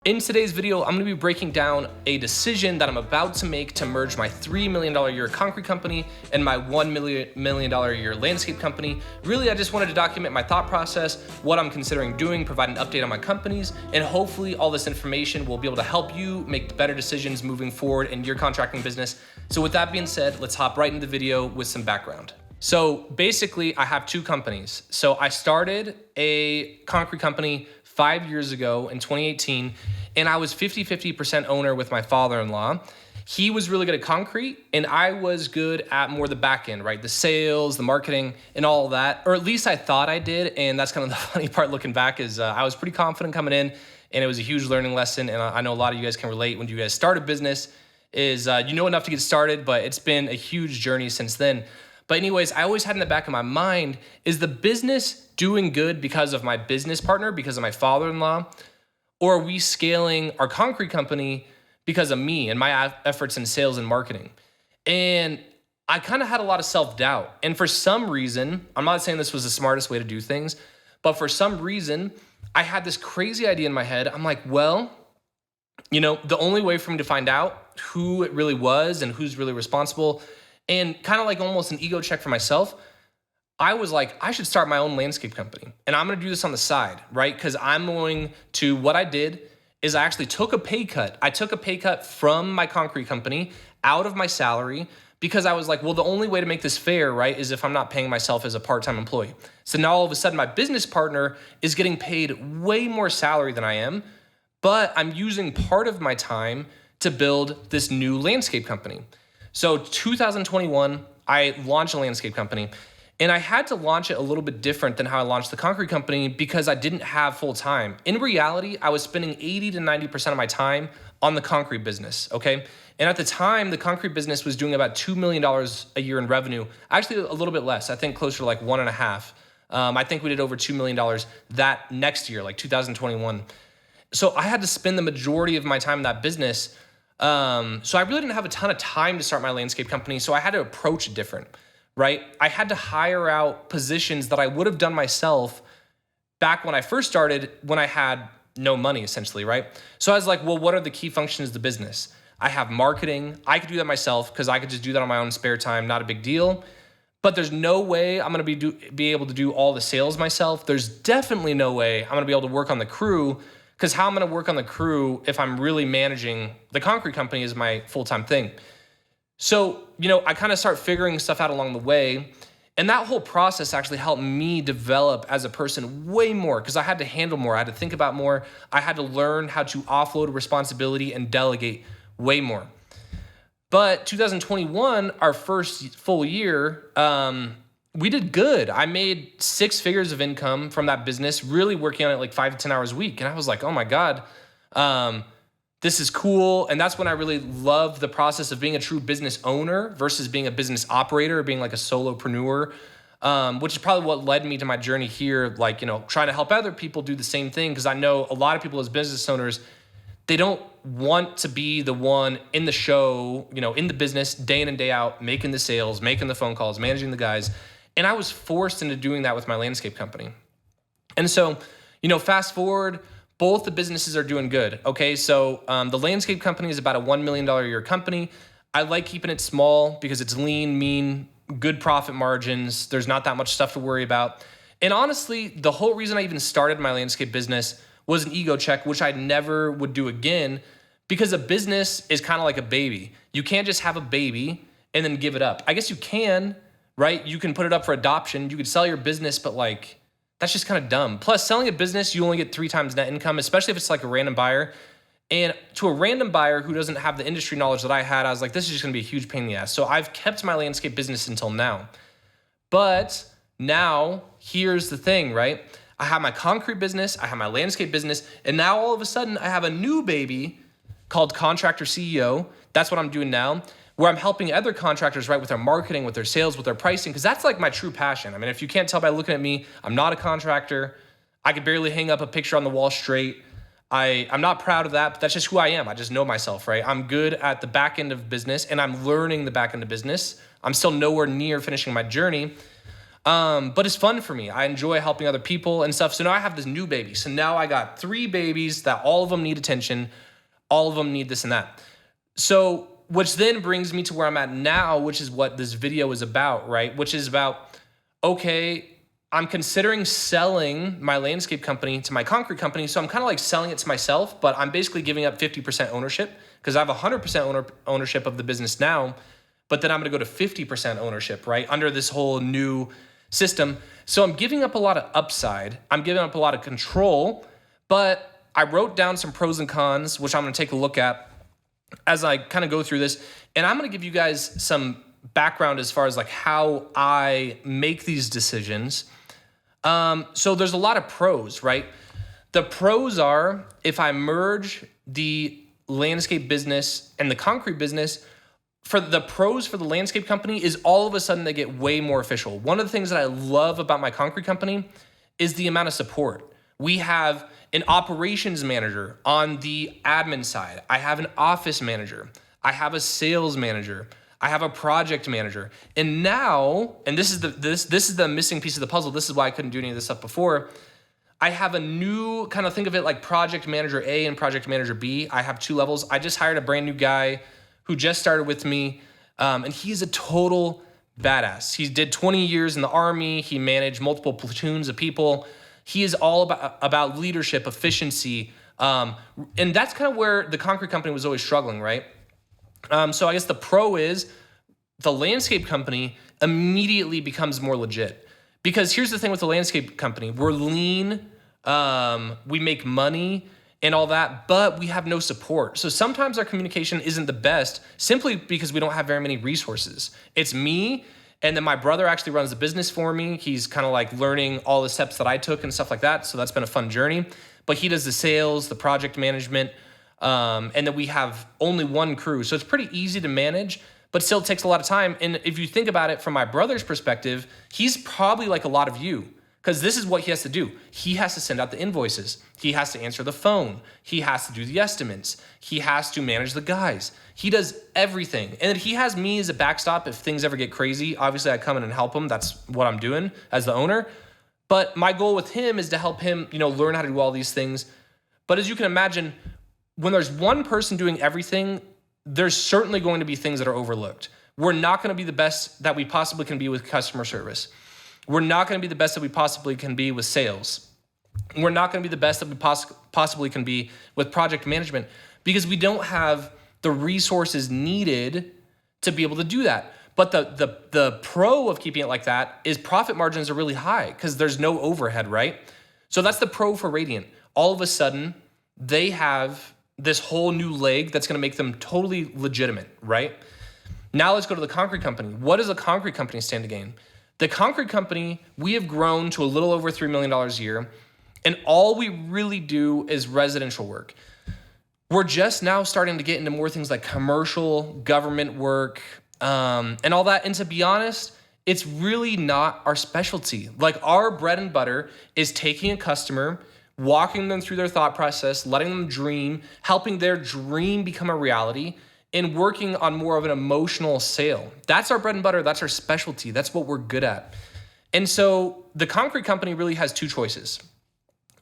In today's video, I'm gonna be breaking down a decision that I'm about to make to merge my $3 million a year concrete company and my $1 million a year landscape company. Really, I just wanted to document my thought process, what I'm considering doing, provide an update on my companies, and hopefully all this information will be able to help you make better decisions moving forward in your contracting business. So with that being said, let's hop right into the video with some background. So basically, I have two companies. So I started a concrete company 5 years ago in 2018, and I was 50-50% owner with my father-in-law. He was really good at concrete, and I was good at more the back end, right? The sales, the marketing, and all of that, or at least I thought I did. And that's kind of the funny part looking back is I was pretty confident coming in, and it was a huge learning lesson. And I know a lot of you guys can relate when you guys start a business is you know enough to get started, but it's been a huge journey since then. But anyways, I always had in the back of my mind, is the business doing good because of my business partner, because of my father-in-law? Or are we scaling our concrete company because of me and my efforts in sales and marketing? And I kind of had a lot of self-doubt. And for some reason, I'm not saying this was the smartest way to do things, but for some reason, I had this crazy idea in my head. I'm like, well, you know, the only way for me to find out who it really was and who's really responsible, and kind of like almost an ego check for myself, I was like, I should start my own landscape company. And I'm gonna do this on the side, right? Because I'm going to, what I did is I actually took a pay cut. I took a pay cut from my concrete company out of my salary because I was like, well, the only way to make this fair, right, is if I'm not paying myself as a part-time employee. So now all of a sudden my business partner is getting paid way more salary than I am, but I'm using part of my time to build this new landscape company. So 2021, I launched a landscape company, and I had to launch it a little bit different than how I launched the concrete company because I didn't have full time. In reality, I was spending 80 to 90% of my time on the concrete business, okay? And at the time, the concrete business was doing about $2 million a year in revenue. Actually, a little bit less. I think closer to like 1.5. I think we did over $2 million that next year, like 2021. So I had to spend the majority of my time in that business. So I really didn't have a ton of time to start my landscape company, so I had to approach it different, right? I had to hire out positions that I would have done myself back when I first started, when I had no money, essentially, right? So I was like, well, what are the key functions of the business? I have marketing. I could do that myself because I could just do that on my own spare time, not a big deal. But there's no way I'm gonna be able to do all the sales myself. There's definitely no way I'm gonna be able to work on the crew, because how I'm gonna work on the crew if I'm really managing the concrete company is my full-time thing. So, you know, I kind of start figuring stuff out along the way. And that whole process actually helped me develop as a person way more because I had to handle more. I had to think about more. I had to learn how to offload responsibility and delegate way more. But 2021, our first full year, we did good. I made 6 figures of income from that business, really working on it like 5 to 10 hours a week. And I was like, oh my God, this is cool. And that's when I really loved the process of being a true business owner versus being a business operator, or being like a solopreneur, which is probably what led me to my journey here, like, you know, trying to help other people do the same thing. Because I know a lot of people as business owners, they don't want to be the one in the show, you know, in the business day in and day out, making the sales, making the phone calls, managing the guys. And I was forced into doing that with my landscape company. And so, you know, fast forward, both the businesses are doing good. Okay, so the landscape company is about a $1 million a year company. I like keeping it small because it's lean, mean, good profit margins. There's not that much stuff to worry about. And honestly, the whole reason I even started my landscape business was an ego check, which I never would do again, because a business is kind of like a baby. You can't just have a baby and then give it up. I guess you can, right? You can put it up for adoption. You could sell your business, but like, that's just kind of dumb. Plus, selling a business, you only get 3 times net income, especially if it's like a random buyer. And to a random buyer who doesn't have the industry knowledge that I had, I was like, this is just gonna be a huge pain in the ass. So I've kept my landscape business until now. But now, here's the thing, right? I have my concrete business, I have my landscape business, and now all of a sudden I have a new baby called Contractor CEO. That's what I'm doing now, where I'm helping other contractors, right, with their marketing, with their sales, with their pricing, because that's like my true passion. I mean, if you can't tell by looking at me, I'm not a contractor. I could barely hang up a picture on the wall straight. I'm not proud of that, but that's just who I am. I just know myself, right? I'm good at the back end of business, and I'm learning the back end of business. I'm still nowhere near finishing my journey. But it's fun for me. I enjoy helping other people and stuff. So now I have this new baby. So now I got 3 babies that all of them need attention. All of them need this and that. So, which then brings me to where I'm at now, which is what this video is about, right? Which is about, okay, I'm considering selling my landscape company to my concrete company. So I'm kind of like selling it to myself, but I'm basically giving up 50% ownership because I have 100% ownership of the business now, but then I'm going to go to 50% ownership, right? Under this whole new system. So I'm giving up a lot of upside. I'm giving up a lot of control, but I wrote down some pros and cons, which I'm going to take a look at as I kind of go through this. And I'm going to give you guys some background as far as like how I make these decisions. So there's a lot of pros, right? The pros are if I merge the landscape business and the concrete business, for the pros for the landscape company is all of a sudden they get way more official. One of the things that I love about my concrete company is the amount of support. We have an operations manager on the admin side. I have an office manager. I have a sales manager. I have a project manager. And now, and this is the missing piece of the puzzle. This is why I couldn't do any of this stuff before. I have a new kind of, think of it like project manager A and project manager B. I have 2 levels. I just hired a brand new guy who just started with me, and he's a total badass. He did 20 years in the Army. He managed multiple platoons of people. He is all about leadership, efficiency, and that's kind of where the concrete company was always struggling, right? So I guess the pro is the landscape company immediately becomes more legit. Because here's the thing with the landscape company. We're lean, we make money, and all that, but we have no support. So sometimes our communication isn't the best simply because we don't have very many resources. It's me, and then my brother actually runs the business for me. He's kind of like learning all the steps that I took and stuff like that. So that's been a fun journey. But he does the sales, the project management, and then we have only 1 crew. So it's pretty easy to manage, but still takes a lot of time. And if you think about it from my brother's perspective, he's probably like a lot of you. Because this is what he has to do. He has to send out the invoices. He has to answer the phone. He has to do the estimates. He has to manage the guys. He does everything. And he has me as a backstop if things ever get crazy. Obviously, I come in and help him. That's what I'm doing as the owner. But my goal with him is to help him, learn how to do all these things. But as you can imagine, when there's one person doing everything, there's certainly going to be things that are overlooked. We're not going to be the best that we possibly can be with customer service. We're not going to be the best that we possibly can be with sales. We're not going to be the best that we possibly can be with project management because we don't have the resources needed to be able to do that. But the pro of keeping it like that is profit margins are really high because there's no overhead, right? So that's the pro for Radiant. All of a sudden, they have this whole new leg that's going to make them totally legitimate, right? Now let's go to the concrete company. What does a concrete company stand to gain? The concrete company, we have grown to a little over $3 million a year, and all we really do is residential work. We're just now starting to get into more things like commercial, government work, and all that. And to be honest, it's really not our specialty. Like our bread and butter is taking a customer, walking them through their thought process, letting them dream, helping their dream become a reality, and working on more of an emotional sale. That's our bread and butter. That's our specialty. That's what we're good at. And so the concrete company really has 2 choices.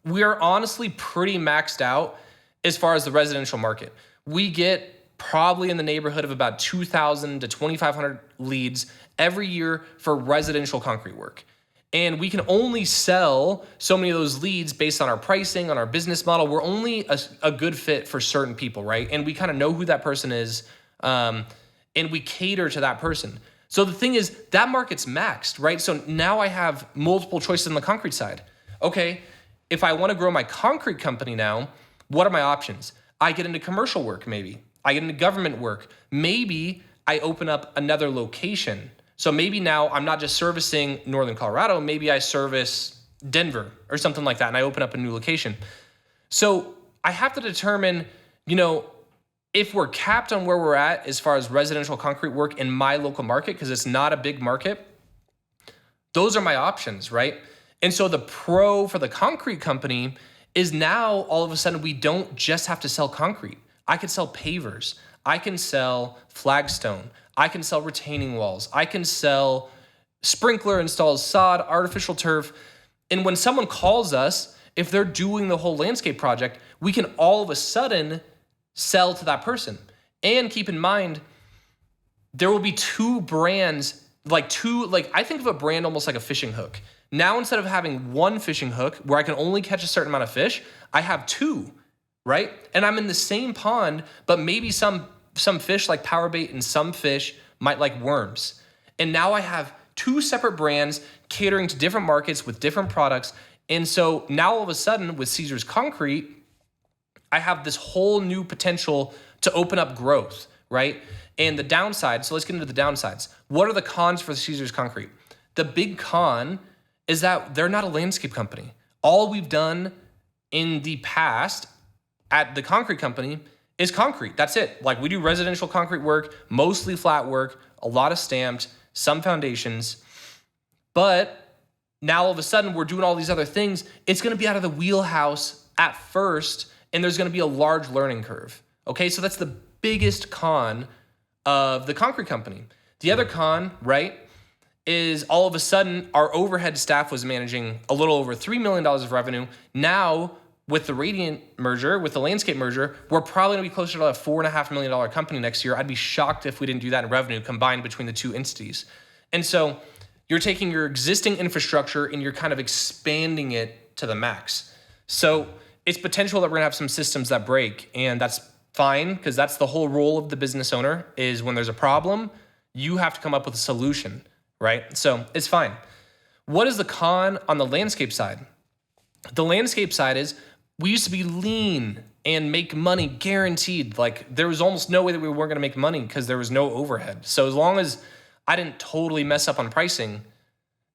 We are honestly pretty maxed out as far as the residential market. We get probably in the neighborhood of about 2,000 to 2,500 leads every year for residential concrete work. And we can only sell so many of those leads based on our pricing, on our business model. We're only a good fit for certain people, right? And we kind of know who that person is, and we cater to that person. So the thing is, that market's maxed, right? So now I have multiple choices on the concrete side. Okay, if I want to grow my concrete company now, what are my options? I get into commercial work, maybe. I get into government work. Maybe I open up another location. So maybe now I'm not just servicing Northern Colorado, maybe I service Denver or something like that, and I open up a new location. So I have to determine, if we're capped on where we're at as far as residential concrete work in my local market, because it's not a big market, those are my options, right? And so the pro for the concrete company is now all of a sudden we don't just have to sell concrete. I could sell pavers. I can sell flagstone. I can sell retaining walls. I can sell sprinkler installs sod, artificial turf. And when someone calls us, if they're doing the whole landscape project, we can all of a sudden sell to that person. And keep in mind, there will be two brands, I think of a brand almost like a fishing hook. Now, instead of having one fishing hook where I can only catch a certain amount of fish, I have two, right? And I'm in the same pond, but maybe some fish like power bait and some fish might like worms. And now I have two separate brands catering to different markets with different products. And so now all of a sudden with Caesar's Concrete, I have this whole new potential to open up growth, right? And the downside, so let's get into the downsides. What are the cons for Caesar's Concrete? The big con is that they're not a landscape company. All we've done in the past at the concrete company is concrete. That's it. Like, we do residential concrete work, mostly flat work, a lot of stamped, some foundations. But now all of a sudden we're doing all these other things. It's going to be out of the wheelhouse at first, and there's going to be a large learning curve. Okay, so that's the biggest con of the concrete company. The other con, right, is all of a sudden our overhead staff was managing a little over $3 million of revenue. Now, with the Radiant merger, with the landscape merger, we're probably gonna be closer to a $4.5 million company next year. I'd be shocked if we didn't do that in revenue combined between the two entities. And so you're taking your existing infrastructure and you're kind of expanding it to the max. So it's potential that we're gonna have some systems that break, and that's fine, because that's the whole role of the business owner, is when there's a problem, you have to come up with a solution, right? So it's fine. What is the con on the landscape side? The landscape side is we used to be lean and make money guaranteed. Like, there was almost no way that we weren't gonna make money because there was no overhead. So as long as I didn't totally mess up on pricing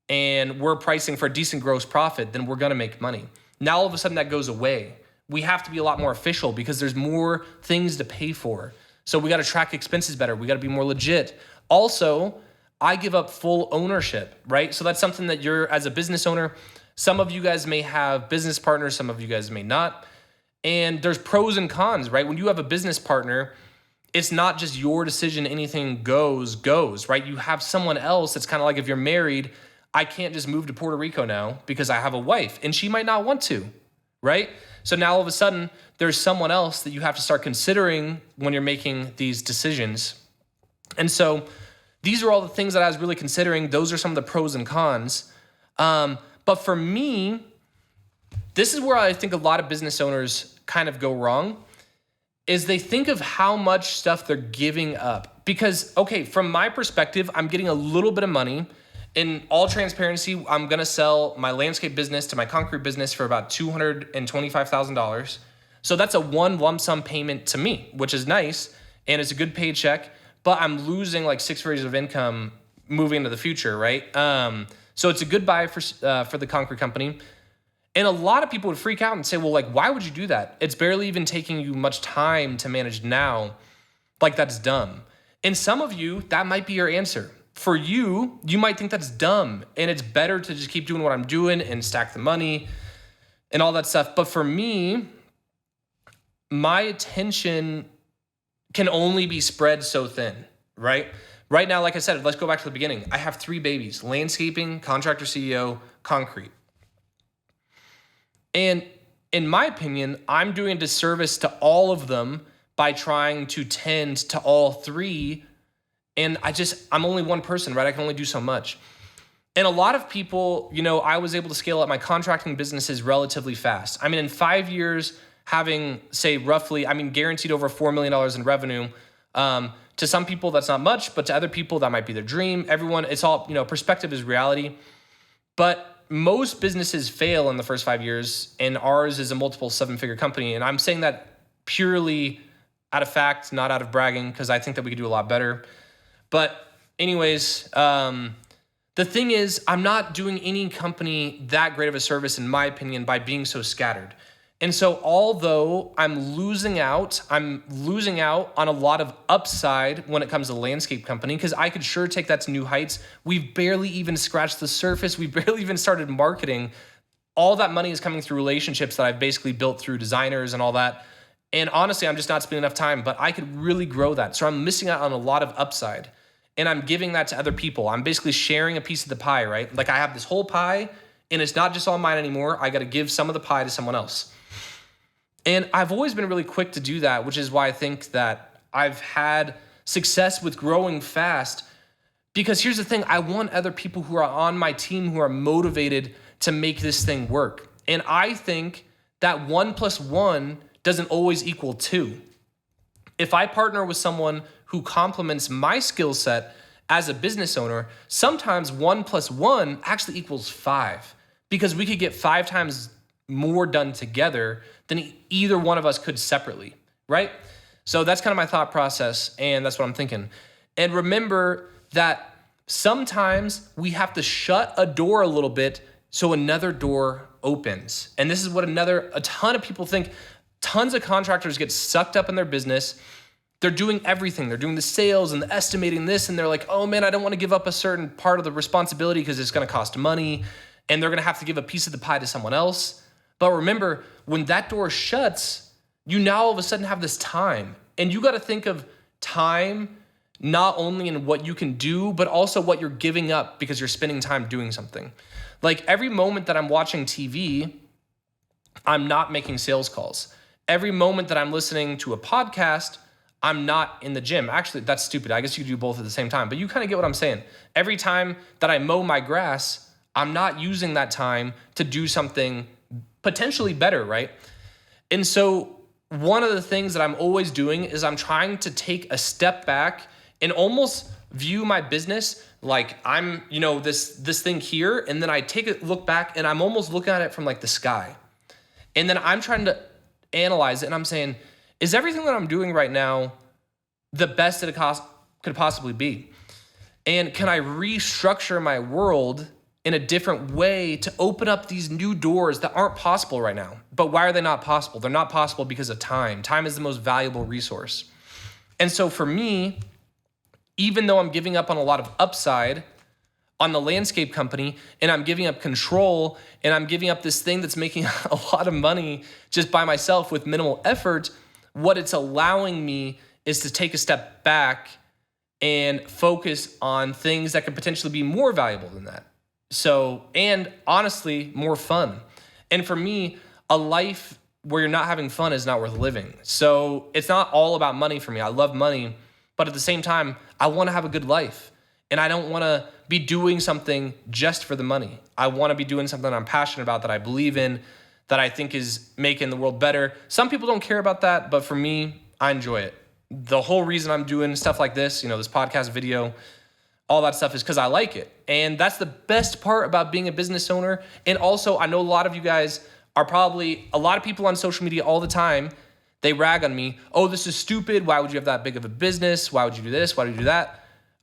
and we're pricing for a decent gross profit, then we're gonna make money. Now all of a sudden that goes away. We have to be a lot more official because there's more things to pay for. So we got to track expenses better. We got to be more legit. Also, I give up full ownership, right? So that's something that you're, as a business owner, some of you guys may have business partners, some of you guys may not. And there's pros and cons, right? When you have a business partner, it's not just your decision, anything goes, right? You have someone else. It's kind of like if you're married, I can't just move to Puerto Rico now because I have a wife and she might not want to, right? So now all of a sudden, there's someone else that you have to start considering when you're making these decisions. And so these are all the things that I was really considering. Those are some of the pros and cons. But for me, this is where I think a lot of business owners kind of go wrong, is they think of how much stuff they're giving up. Because, okay, from my perspective, I'm getting a little bit of money. In all transparency, I'm gonna sell my landscape business to my concrete business for about $225,000. So that's a one lump sum payment to me, which is nice, and it's a good paycheck, but I'm losing like 6 figures of income moving into the future, right? So it's a good buy for the concrete company. And a lot of people would freak out and say, well, like, why would you do that? It's barely even taking you much time to manage now. Like, that's dumb. And some of you, that might be your answer. For you, you might think that's dumb and it's better to just keep doing what I'm doing and stack the money and all that stuff. But for me, my attention can only be spread so thin, right? Right now, like I said, let's go back to the beginning. I have 3 babies: landscaping, contractor CEO, concrete. And in my opinion, I'm doing a disservice to all of them by trying to tend to all 3. And I'm only one person, right? I can only do so much. And a lot of people, I was able to scale up my contracting businesses relatively fast. I mean, in 5 years, having, say, roughly, guaranteed over $4 million in revenue. To some people, that's not much, but to other people, that might be their dream. Everyone, it's all, perspective is reality. But most businesses fail in the first 5 years, and ours is a multiple 7-figure company. And I'm saying that purely out of fact, not out of bragging, because I think that we could do a lot better. But anyways, the thing is, I'm not doing any company that great of a service, in my opinion, by being so scattered. And so although I'm losing out on a lot of upside when it comes to the landscape company, because I could sure take that to new heights. We've barely even scratched the surface. We've barely even started marketing. All that money is coming through relationships that I've basically built through designers and all that. And honestly, I'm just not spending enough time, but I could really grow that. So I'm missing out on a lot of upside. and I'm giving that to other people. I'm basically sharing a piece of the pie, right? Like I have this whole pie and it's not just all mine anymore. I got to give some of the pie to someone else. And I've always been really quick to do that, which is why I think that I've had success with growing fast. Because here's the thing, I want other people who are on my team who are motivated to make this thing work. And I think that 1 + 1 doesn't always equal 2. If I partner with someone who complements my skill set as a business owner, sometimes 1 + 1 actually equals 5, because we could get 5 times more done together than either one of us could separately, right? So that's kind of my thought process, and that's what I'm thinking. And remember that sometimes we have to shut a door a little bit so another door opens. And this is what a ton of people think. Tons of contractors get sucked up in their business. They're doing everything. They're doing the sales and the estimating this, and they're like, oh man, I don't want to give up a certain part of the responsibility because it's going to cost money, and they're going to have to give a piece of the pie to someone else. But remember, when that door shuts, you now all of a sudden have this time, and you got to think of time not only in what you can do, but also what you're giving up because you're spending time doing something. Like every moment that I'm watching TV, I'm not making sales calls. Every moment that I'm listening to a podcast, I'm not in the gym. Actually, that's stupid. I guess you could do both at the same time, but you kind of get what I'm saying. Every time that I mow my grass, I'm not using that time to do something potentially better, right? And so one of the things that I'm always doing is I'm trying to take a step back and almost view my business like I'm, this thing here, and then I take a look back and I'm almost looking at it from like the sky. And then I'm trying to analyze it, and I'm saying, is everything that I'm doing right now the best that it could possibly be? And can I restructure my world in a different way to open up these new doors that aren't possible right now? But why are they not possible? They're not possible because of time. Time is the most valuable resource. And so for me, even though I'm giving up on a lot of upside on the landscape company, and I'm giving up control, and I'm giving up this thing that's making a lot of money just by myself with minimal effort, what it's allowing me is to take a step back and focus on things that could potentially be more valuable than that. So, and honestly, more fun. And for me, a life where you're not having fun is not worth living. So it's not all about money for me. I love money, but at the same time, I want to have a good life. And I don't want to be doing something just for the money. I want to be doing something I'm passionate about, that I believe in, that I think is making the world better. Some people don't care about that, but for me, I enjoy it. The whole reason I'm doing stuff like this, this podcast video, all that stuff, is because I like it. And that's the best part about being a business owner. And also, I know a lot of you guys are probably, a lot of people on social media all the time, they rag on me. Oh, this is stupid. Why would you have that big of a business? Why would you do this? Why would you do that?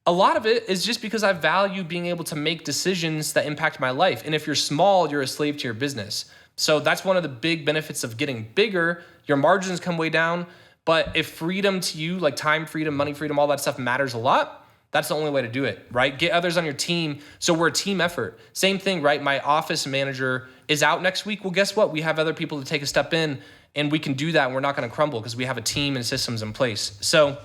A lot of it is just because I value being able to make decisions that impact my life. And if you're small, you're a slave to your business. So that's one of the big benefits of getting bigger. Your margins come way down. But if freedom to you, like time freedom, money freedom, all that stuff matters a lot, that's the only way to do it, right? Get others on your team. So we're a team effort. Same thing, right? My office manager is out next week. Well, guess what? We have other people to take a step in, and we can do that. And we're not going to crumble because we have a team and systems in place. So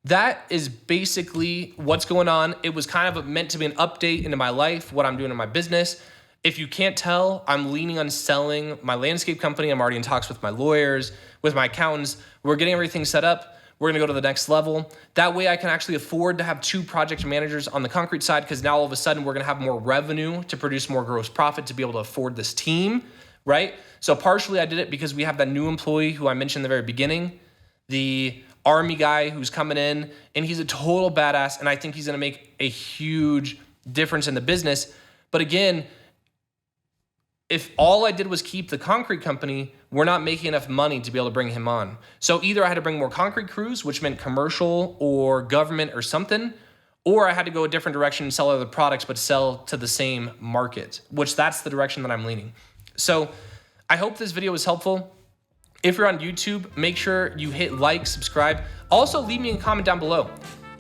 that is basically what's going on. It was kind of meant to be an update into my life, what I'm doing in my business. If you can't tell, I'm leaning on selling my landscape company. I'm already in talks with my lawyers, with my accountants. We're getting everything set up. We're gonna go to the next level. That way I can actually afford to have 2 project managers on the concrete side, because now all of a sudden we're gonna have more revenue to produce more gross profit to be able to afford this team, right? So partially I did it because we have that new employee who I mentioned in the very beginning, the Army guy who's coming in, and he's a total badass, and I think he's gonna make a huge difference in the business. But again, if all I did was keep the concrete company, we're not making enough money to be able to bring him on. So either I had to bring more concrete crews, which meant commercial or government or something, or I had to go a different direction and sell other products, but sell to the same market, which that's the direction that I'm leaning. So I hope this video was helpful. If you're on YouTube, make sure you hit like, subscribe. Also, leave me a comment down below.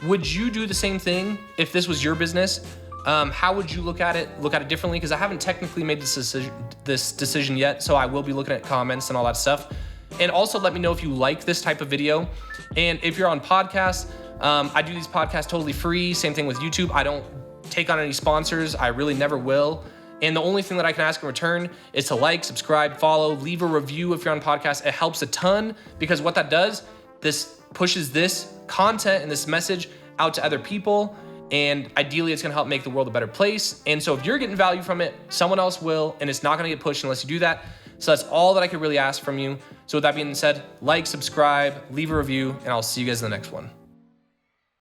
Would you do the same thing if this was your business? How would you look at it? Look at it differently? Because I haven't technically made this decision yet, so I will be looking at comments and all that stuff. And also let me know if you like this type of video. And if you're on podcasts, I do these podcasts totally free. Same thing with YouTube. I don't take on any sponsors. I really never will. And the only thing that I can ask in return is to like, subscribe, follow, leave a review if you're on podcast. It helps a ton, because what that does, this pushes this content and this message out to other people. And ideally, it's gonna help make the world a better place. And so if you're getting value from it, someone else will, and it's not gonna get pushed unless you do that. So that's all that I could really ask from you. So with that being said, like, subscribe, leave a review, and I'll see you guys in the next one.